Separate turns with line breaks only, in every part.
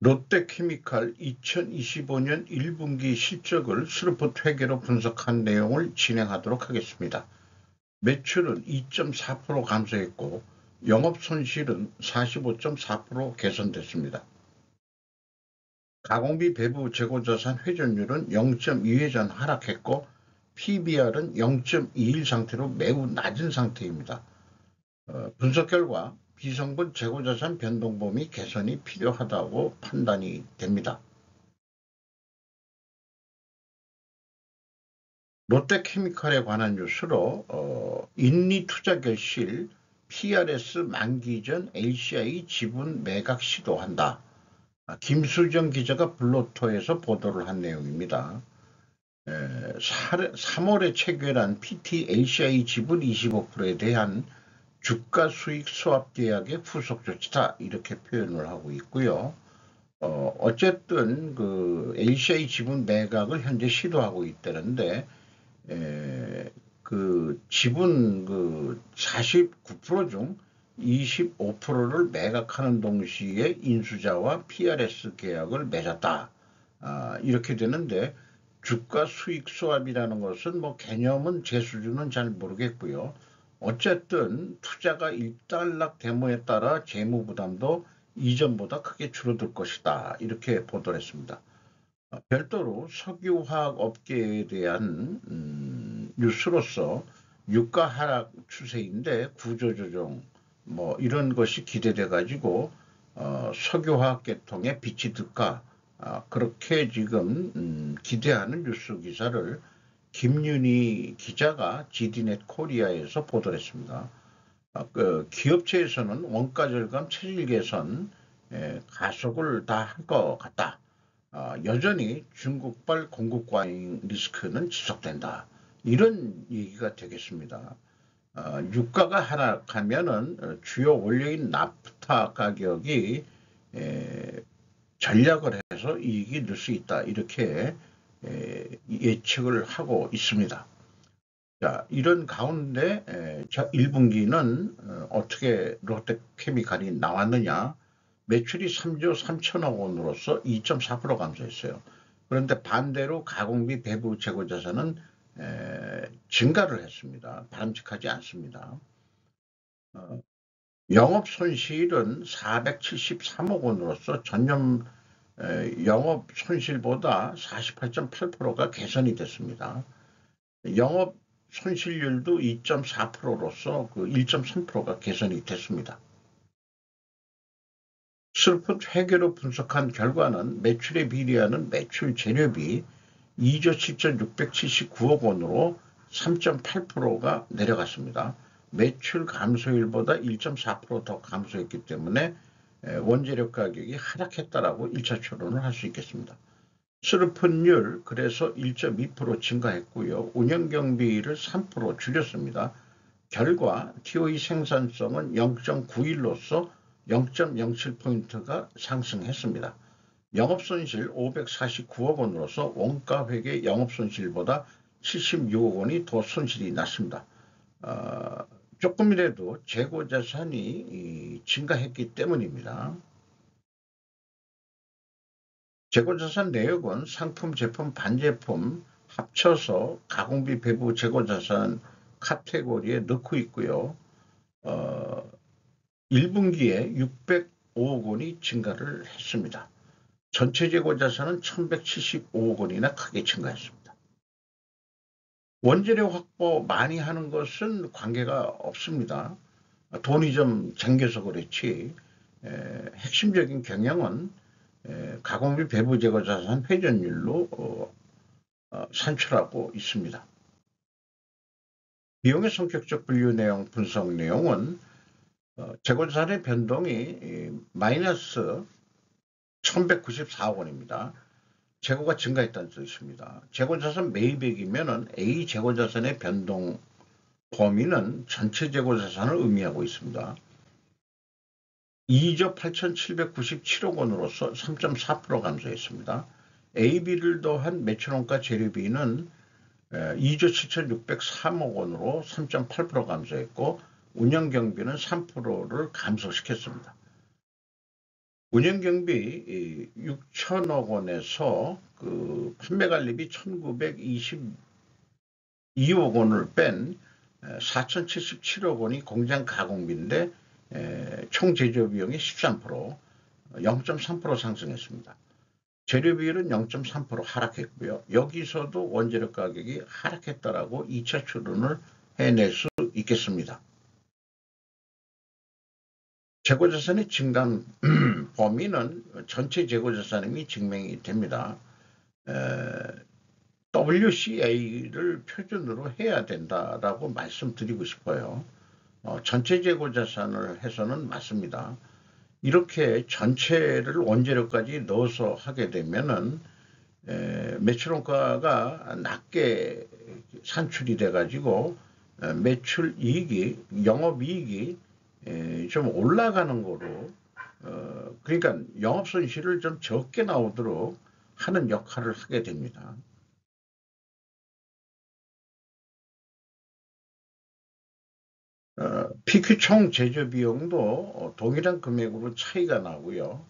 롯데케미칼 2025년 1분기 실적을 스루풋 회계로 분석한 내용을 진행하도록 하겠습니다. 매출은 2.4% 감소했고 영업손실은 45.4% 개선됐습니다. 가공비 배부 재고자산 회전율은 0.2회전 하락했고 PBR은 0.21 상태로 매우 낮은 상태입니다. 분석 결과 비성분 재고자산 변동범위 개선이 필요하다고 판단이 됩니다. 롯데케미칼에 관한 뉴스로 인리 투자 결실 PRS 만기 전 LCI 지분 매각 시도한다. 김수정 기자가 블로터에서 보도를 한 내용입니다. 3월에 체결한 PT LCI 지분 25%에 대한 주가 수익 수합 계약의 후속 조치다 이렇게 표현을 하고 있고요. 어쨌든 그 LCI 지분 매각을 현재 시도하고 있다는데 그 지분 그 49% 중 25%를 매각하는 동시에 인수자와 PRS 계약을 맺었다. 이렇게 되는데 주가 수익 수합이라는 것은 뭐 개념은 제 수준은 잘 모르겠고요. 어쨌든 투자가 일단락 됨에 따라 재무 부담도 이전보다 크게 줄어들 것이다. 이렇게 보도를 했습니다. 별도로 석유화학 업계에 대한 뉴스로서 유가 하락 추세인데 구조조정 뭐 이런 것이 기대돼 가지고 석유화학 계통의 빛이 득가 그렇게 지금 기대하는 뉴스 기사를 김윤희 기자가 GD넷 코리아에서 보도를 했습니다. 그 기업체에서는 원가 절감 체질 개선 가속을 다 할 것 같다. 여전히 중국발 공급 과잉 리스크는 지속된다. 이런 얘기가 되겠습니다. 유가가 하락하면은 주요 원료인 나프타 가격이 전략을 해서 이익이 늘 수 있다. 이렇게 예측을 하고 있습니다. 자, 이런 가운데 1분기는 어떻게 롯데케미칼이 나왔느냐? 매출이 3조 3천억 원으로서 2.4% 감소했어요. 그런데 반대로 가공비 배부 재고자산은 증가를 했습니다. 바람직하지 않습니다. 영업 손실은 473억 원으로서 전년 영업 손실보다 48.8%가 개선이 됐습니다. 영업 손실률도 2.4%로서 그 1.3%가 개선이 됐습니다. 스루풋 회계로 분석한 결과는 매출에 비례하는 매출 재료비 2조 7,679억 원으로 3.8%가 내려갔습니다. 매출 감소율보다 1.4%더 감소했기 때문에 원재료 가격이 하락했다라고 1차 추론을 할 수 있겠습니다. 스루풋율 그래서 1.2% 증가했고요. 운영경비를 3% 줄였습니다. 결과 TOE 생산성은 0.91로서 0.07포인트가 상승했습니다. 영업손실 549억 원으로서 원가회계 영업손실보다 76억 원이 더 손실이 났습니다. 조금이라도 재고자산이 증가했기 때문입니다. 재고자산 내역은 상품, 제품, 반제품 합쳐서 가공비 배부 재고자산 카테고리에 넣고 있고요. 1분기에 605억 원이 증가를 했습니다. 전체 재고자산은 1175억 원이나 크게 증가했습니다. 원재료 확보 많이 하는 것은 관계가 없습니다. 돈이 좀 잠겨서 그렇지 핵심적인 경영은 가공비 배부 재고자산 회전율로 산출하고 있습니다. 비용의 성격적 분류 내용 분석 내용은 재고자산의 변동이 마이너스 1194억 원입니다. 재고가 증가했다는 뜻입니다. 재고자산 매입액이면 A 재고자산의 변동 범위는 전체 재고자산을 의미하고 있습니다. 2조 8,797억 원으로서 3.4% 감소했습니다. AB를 더한 매출원가 재료비는 2조 7,603억 원으로 3.8% 감소했고 운영경비는 3%를 감소시켰습니다. 운영경비 6천억 원에서 그 판매관리비 1922억 원을 뺀 4,077억 원이 공장 가공비인데 총 제조 비용이 13%, 0.3% 상승했습니다. 재료 비율은 0.3% 하락했고요. 여기서도 원재료 가격이 하락했다라고 2차 추론을 해낼 수 있겠습니다. 재고자산의 증감 범위는 전체 재고자산임이 증명이 됩니다. WCA를 표준으로 해야 된다라고 말씀드리고 싶어요. 전체 재고자산을 해서는 맞습니다. 이렇게 전체를 원재료까지 넣어서 하게 되면은 매출원가가 낮게 산출이 돼가지고 매출 이익이, 영업이익이 좀 올라가는 거로, 그러니까 영업손실을 좀 적게 나오도록 하는 역할을 하게 됩니다. PQ 총 제조 비용도 동일한 금액으로 차이가 나고요.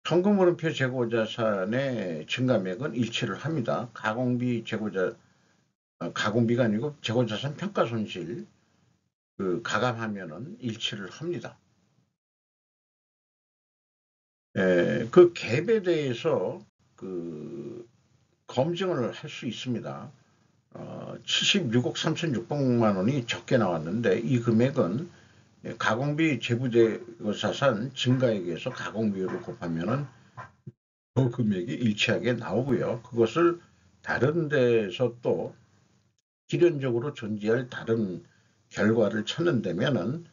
현금흐름표 재고자산의 증감액은 일치를 합니다. 가공비가 아니고 재고자산 평가손실 가감하면은 일치를 합니다. 그 갭에 대해서 검증을 할 수 있습니다. 76억 3,600만 원이 적게 나왔는데 이 금액은 가공비 재부재고자산 증가액에서 가공비율을 곱하면은 그 금액이 일치하게 나오고요. 그것을 다른 데서 또 필연적으로 존재할 다른 결과를 찾는다면은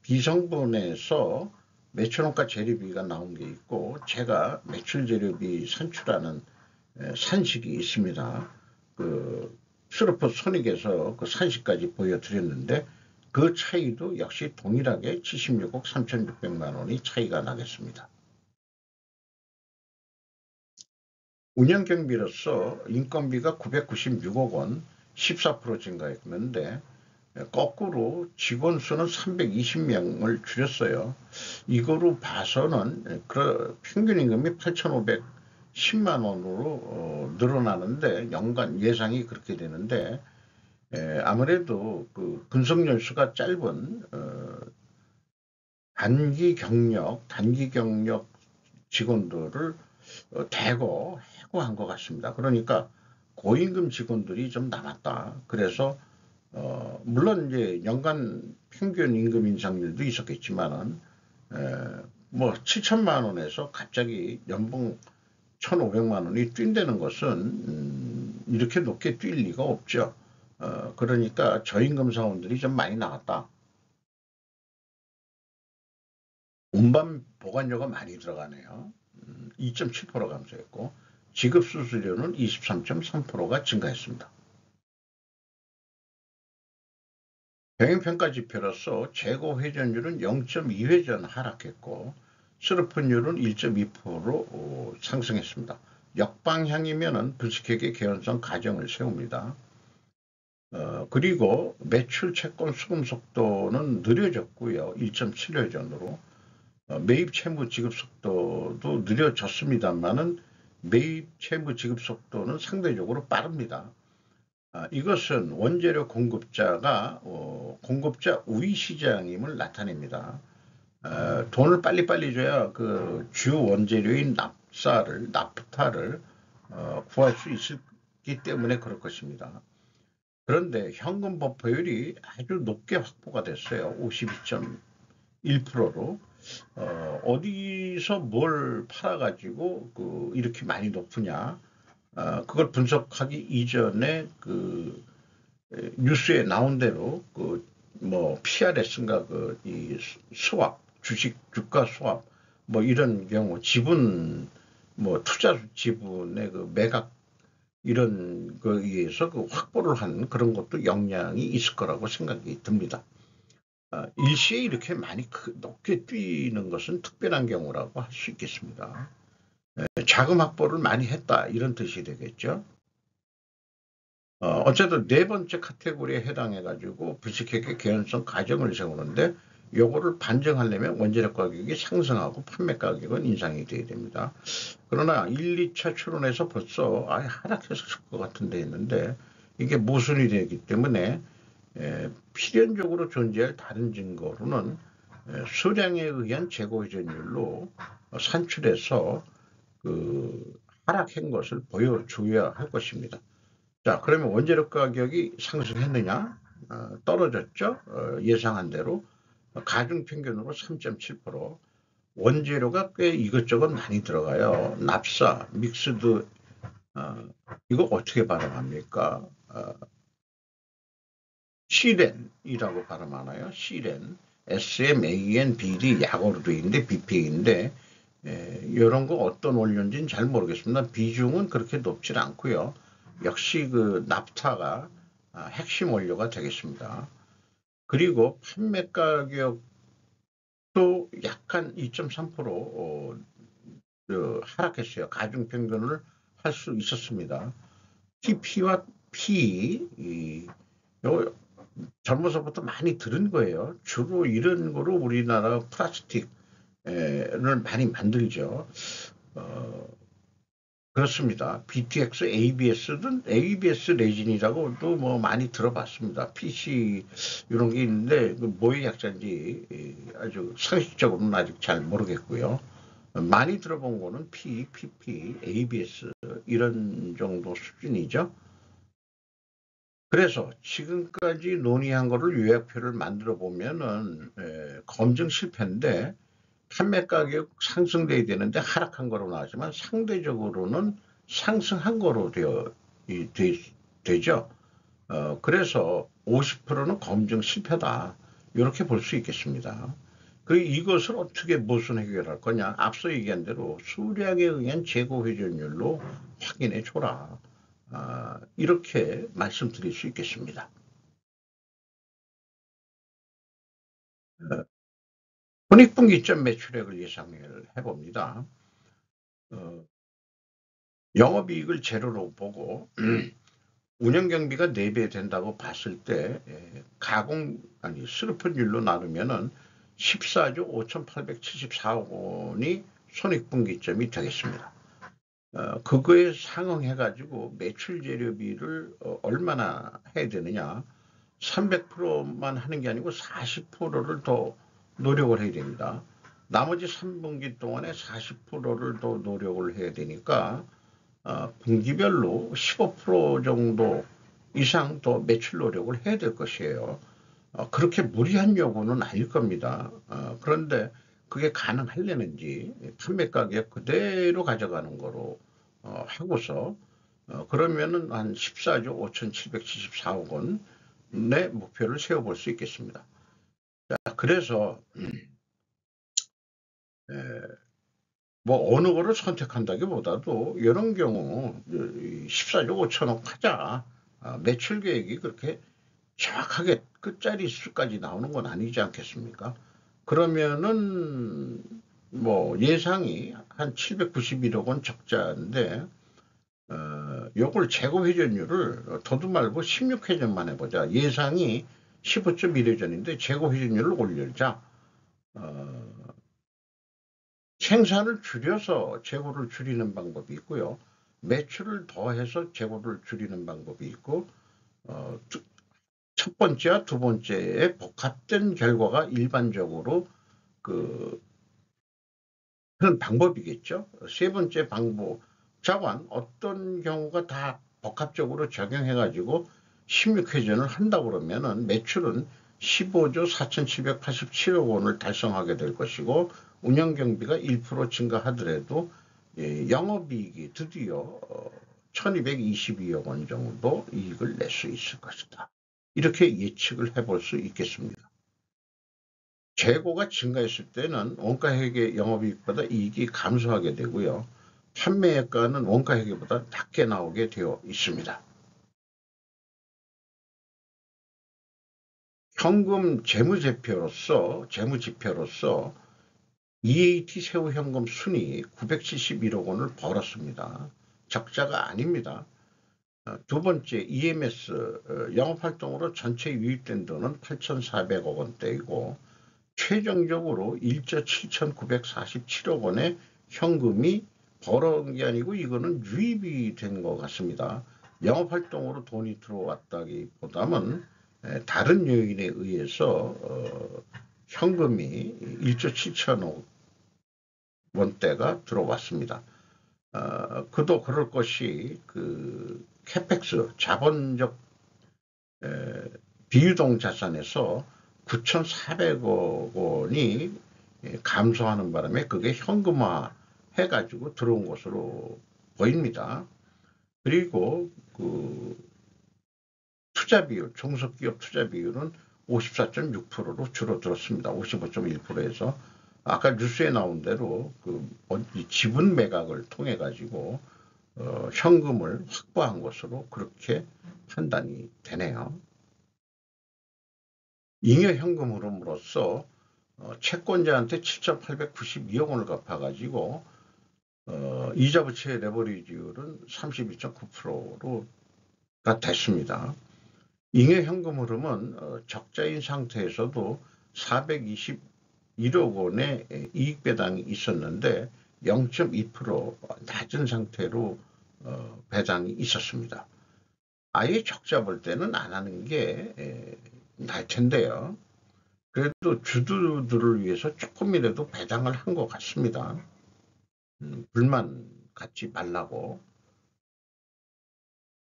비성분에서 매출원가 재료비가 나온 게 있고 제가 매출 재료비 산출하는 산식이 있습니다. 그 스루프 손익에서 그 산식까지 보여드렸는데 그 차이도 역시 동일하게 76억 3,600만 원이 차이가 나겠습니다. 운영경비로서 인건비가 996억 원 14% 증가했는데 거꾸로 직원 수는 320명을 줄였어요. 이거로 봐서는 평균 임금이 8,510만 원으로 늘어나는데 연간 예상이 그렇게 되는데 아무래도 그 근속 연수가 짧은 단기 경력 직원들을 대거 해고한 것 같습니다. 그러니까 고임금 직원들이 좀 남았다. 그래서 물론 이제 연간 평균 임금 인상률도 있었겠지만은 뭐 7천만 원에서 갑자기 연봉 1,500만 원이 뛴다는 것은 이렇게 높게 뛸 리가 없죠. 그러니까 저임금 사원들이 좀 많이 나왔다. 운반 보관료가 많이 들어가네요. 2.7% 감소했고 지급 수수료는 23.3%가 증가했습니다. 병행평가 지표로서 재고 회전율은 0.2회전 하락했고 스루픈율은 1.2% 상승했습니다. 역방향이면은 불식회계 개연성 가정을 세웁니다. 그리고 매출 채권 수금 속도는 느려졌고요. 1.7회전으로 매입 채무 지급 속도도 느려졌습니다만은 매입 채무 지급 속도는 상대적으로 빠릅니다. 이것은 원재료 공급자가 공급자 우위 시장임을 나타냅니다. 돈을 빨리빨리 줘야 그 주 원재료인 나프타를 구할 수 있기 때문에 그럴 것입니다. 그런데 현금 버퍼율이 아주 높게 확보가 됐어요. 52.1%로. 어디서 뭘 팔아가지고 이렇게 많이 높으냐. 그걸 분석하기 이전에 뉴스에 나온 대로 뭐 PRS인가 이 스왑, 주가 스왑 뭐 이런 경우 지분 뭐 투자 지분의 매각 이런 거에 의해서 확보를 한 그런 것도 영향이 있을 거라고 생각이 듭니다. 일시에 이렇게 많이 높게 뛰는 것은 특별한 경우라고 할 수 있겠습니다. 자금 확보를 많이 했다 이런 뜻이 되겠죠. 어쨌든 네 번째 카테고리에 해당해 가지고 불식회계 개연성 가정을 세우는데 요거를 반증하려면 원재료 가격이 상승하고 판매 가격은 인상이 돼야 됩니다. 그러나 1, 2차 추론에서 벌써 하락했을 것 같은데 했는데 이게 모순이 되기 때문에 필연적으로 존재할 다른 증거로는 수량에 의한 재고 회전율로 산출해서 그 하락한 것을 보여줘야 할 것입니다. 자, 그러면 원재료 가격이 상승했느냐? 떨어졌죠? 예상한 대로 가중 평균으로 3.7%. 원재료가 꽤 이것저것 많이 들어가요. 납사, 믹스드, 이거 어떻게 발음합니까? 시렌이라고 발음하나요? 시렌, SMAN, BD 약어로 되어 있는데 BPA인데 이런 거 어떤 원료인지는 잘 모르겠습니다. 비중은 그렇게 높지 않고요. 역시 그 납타가 핵심 원료가 되겠습니다. 그리고 판매 가격도 약간 2.3% 하락했어요. 가중 평균을 할 수 있었습니다. TP와 P, 요 젊어서부터 많이 들은 거예요. 주로 이런 거로 우리나라 플라스틱을 많이 만들죠. 그렇습니다. BTX, ABS든 ABS 레진이라고도 뭐 많이 들어봤습니다. PC 이런 게 있는데 뭐의 약자인지 아주 상식적으로는 아직 잘 모르겠고요. 많이 들어본 거는 P, PP, ABS 이런 정도 수준이죠. 그래서 지금까지 논의한 거를 요약표를 만들어 보면은 검증 실패인데 판매 가격 상승돼야 되는데 하락한 거로 나왔지만 상대적으로는 상승한 거로 되죠. 그래서 50%는 검증 실패다. 이렇게 볼 수 있겠습니다. 이것을 어떻게 무슨 해결할 거냐? 앞서 얘기한 대로 수량에 의한 재고 회전율로 확인해 줘라. 이렇게 말씀드릴 수 있겠습니다. 손익분기점 매출액을 예상을 해봅니다. 영업이익을 제로로 보고 운영경비가 4배 된다고 봤을 때 수루풀율로 나누면은 14조 5,874억 원이 손익분기점이 되겠습니다. 그거에 상응해가지고 매출 재료비를 얼마나 해야 되느냐? 300%만 하는 게 아니고 40%를 더 노력을 해야 됩니다. 나머지 3분기 동안에 40%를 더 노력을 해야 되니까 분기별로 15% 정도 이상 더 매출 노력을 해야 될 것이에요. 그렇게 무리한 요구는 아닐 겁니다. 그런데 그게 가능하려는지 판매 가격 그대로 가져가는 거로 하고서 그러면은 한 14조 5,774억 원의 목표를 세워볼 수 있겠습니다. 자, 그래서 뭐 어느 거를 선택한다기보다도 이런 경우 14조 5천억 하자. 매출 계획이 그렇게 정확하게 끝자리 수까지 나오는 건 아니지 않겠습니까? 그러면은 뭐 예상이 한 791억 원 적자인데 요걸 재고 회전율을 더도 말고 16회전만 해보자. 예상이 15.1회전인데 재고 회전율을 올려자. 생산을 줄여서 재고를 줄이는 방법이 있고요. 매출을 더해서 재고를 줄이는 방법이 있고 첫 번째와 두 번째의 복합된 결과가 일반적으로 그런 방법이겠죠. 세 번째 방법 자관 어떤 경우가 다 복합적으로 적용해가지고 16회전을 한다고 그러면은 매출은 15조 4,787억 원을 달성하게 될 것이고 운영경비가 1% 증가하더라도 영업이익이 드디어 1222억 원 정도 이익을 낼 수 있을 것이다. 이렇게 예측을 해볼 수 있겠습니다. 재고가 증가했을 때는 원가회계 영업이익보다 이익이 감소하게 되고요. 판매가는 원가회계보다 낮게 나오게 되어 있습니다. 현금 재무지표로서 EAT 세후 현금 순이 971억 원을 벌었습니다. 적자가 아닙니다. 두 번째 EMS 영업활동으로 전체 유입된 돈은 8,400억 원대이고 최종적으로 1조 7,947억 원의 현금이 벌어온 게 아니고 이거는 유입이 된 것 같습니다. 영업활동으로 돈이 들어왔다기보다는 다른 요인에 의해서 현금이 1조 7천억 원대가 들어왔습니다. 그도 그럴 것이 그 캐펙스 자본적 비유동 자산에서 9,400억 원이 감소하는 바람에 그게 현금화 해가지고 들어온 것으로 보입니다. 그리고 그 투자 비율, 중소기업 투자 비율은 54.6%로 줄어들었습니다. 55.1%에서 아까 뉴스에 나온 대로 그 지분 매각을 통해 가지고 현금을 확보한 것으로 그렇게 판단이 되네요. 잉여 현금 흐름으로써 채권자한테 7,892억 원을 갚아가지고 이자 부채 레버리지율은 32.9%가 됐습니다. 잉여 현금 흐름은 적자인 상태에서도 421억 원의 이익 배당이 있었는데 0.2% 낮은 상태로 배당이 있었습니다. 아예 적자 볼 때는 안 하는 게 날 텐데요. 그래도 주주들을 위해서 조금이라도 배당을 한 것 같습니다. 불만 갖지 말라고.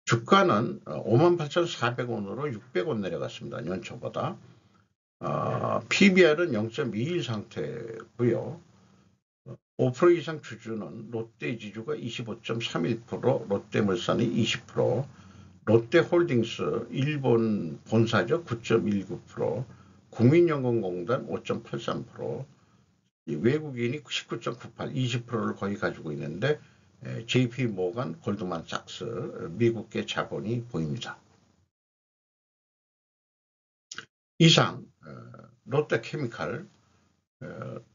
주가는 58,400원으로 600원 내려갔습니다. 연초보다. PBR은 0.21 상태고요. 5% 이상 주주는 롯데지주가 25.31%, 롯데물산이 20%, 롯데홀딩스 일본 본사죠 9.19%, 국민연금공단 5.83%, 외국인이 19.98, 20%를 거의 가지고 있는데 JP모건, 골드만삭스, 미국계 자본이 보입니다. 이상 롯데케미칼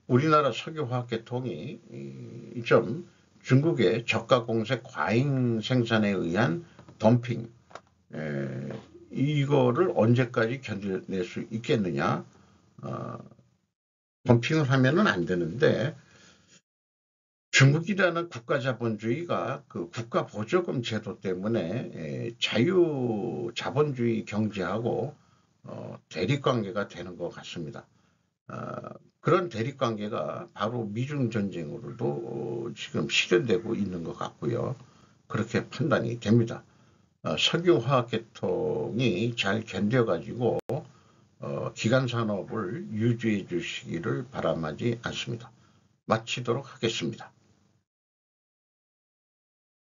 우리나라 석유화학계통이 좀 중국의 저가 공세 과잉 생산에 의한 덤핑 이거를 언제까지 견뎌낼 수 있겠느냐. 덤핑을 하면은 안 되는데 중국이라는 국가자본주의가 그 국가보조금 제도 때문에 자유자본주의 경제하고 대립관계가 되는 것 같습니다. 그런 대립관계가 바로 미중전쟁으로도 지금 실현되고 있는 것 같고요. 그렇게 판단이 됩니다. 석유화학계통이 잘 견뎌가지고 기간산업을 유지해 주시기를 바람하지 않습니다. 마치도록 하겠습니다.